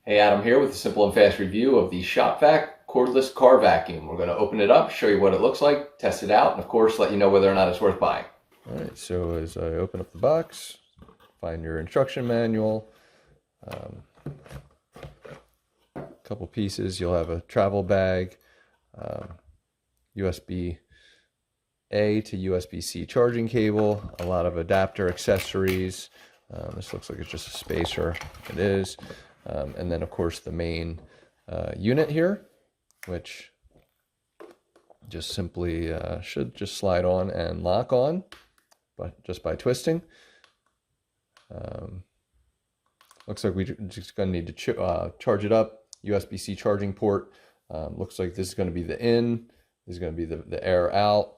Hey, Adam here with a simple and fast review of the Shop-Vac Cordless Car Vacuum. We're going to open it up, show you what it looks like, test it out, and of course let you know whether or not it's worth buying. All right, so as I open up the box, find your instruction manual, a couple pieces. You'll have a travel bag, USB-A to USB-C charging cable, a lot of adapter accessories. This looks like it's just a spacer. It is. And then, of course, the main unit here, which just simply should just slide on and lock on, but just by twisting. Looks like we're just going to need to charge it up. USB-C charging port. Looks like this is going to be the in. This is going to be the air out.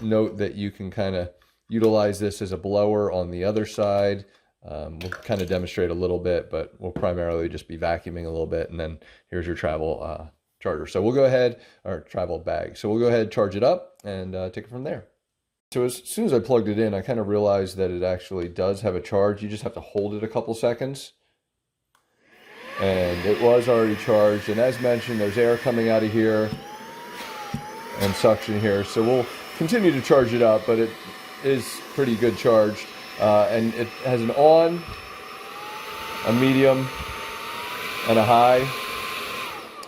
Note that you can kind of utilize this as a blower on the other side. We'll kind of demonstrate a little bit, but we'll primarily just be vacuuming a little bit. And then here's your travel charger. So we'll go ahead, or travel bag. So we'll go ahead, charge it up, and take it from there. So as soon as I plugged it in, I kind of realized that it actually does have a charge. You just have to hold it a couple seconds. And it was already charged. And as mentioned, there's air coming out of here and suction here. So we'll continue to charge it up, but it is pretty good charge. And it has an on, a medium, and a high.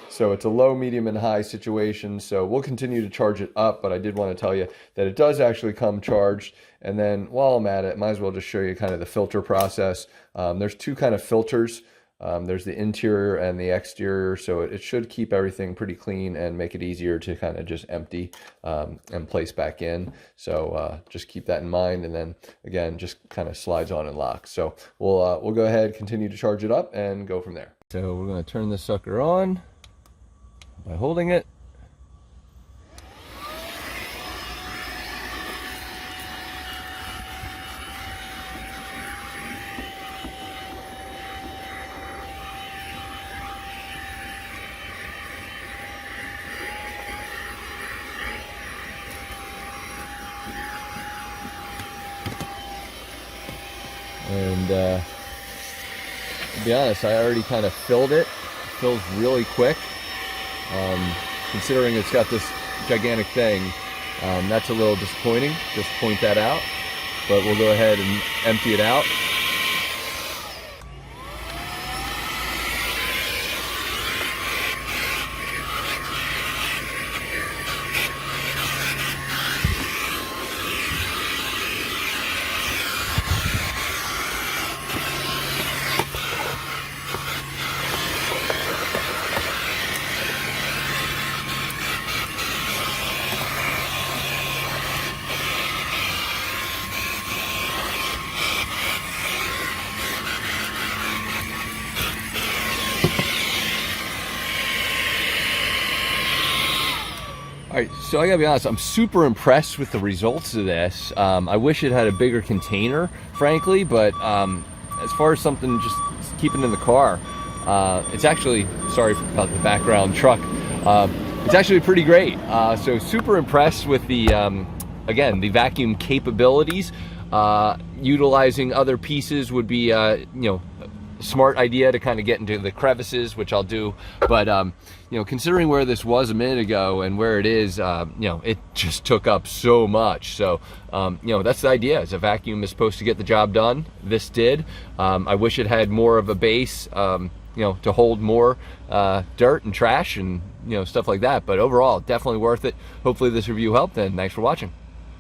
So it's a low, medium, and high situation. So we'll continue to charge it up, but I did want to tell you that it does actually come charged. And then while I'm at it, might as well just show you kind of the filter process. There's two kind of filters. There's the interior and the exterior, so it should keep everything pretty clean and make it easier to kind of just empty and place back in. So just keep that in mind, and then again, just kind of slides on and locks. So we'll go ahead, continue to charge it up, and go from there. So we're going to turn this sucker on by holding it. And to be honest, I already kind of filled it. It fills really quick. Considering it's got this gigantic thing, that's a little disappointing. Just point that out. But we'll go ahead and empty it out. All right, so I gotta be honest, I'm super impressed with the results of this. I wish it had a bigger container, frankly, but as far as something just keeping in the car, it's actually, sorry about the background truck, it's actually pretty great. So super impressed with the, again, the vacuum capabilities. Utilizing other pieces would be, you know, smart idea to kind of get into the crevices, which I'll do, but you know, considering where this was a minute ago and where it is, you know, it just took up so much. So you know, that's the idea, is a vacuum is supposed to get the job done. This did. I wish it had more of a base, you know, to hold more dirt and trash and, you know, stuff like that, but overall definitely worth it. Hopefully this review helped, and thanks for watching.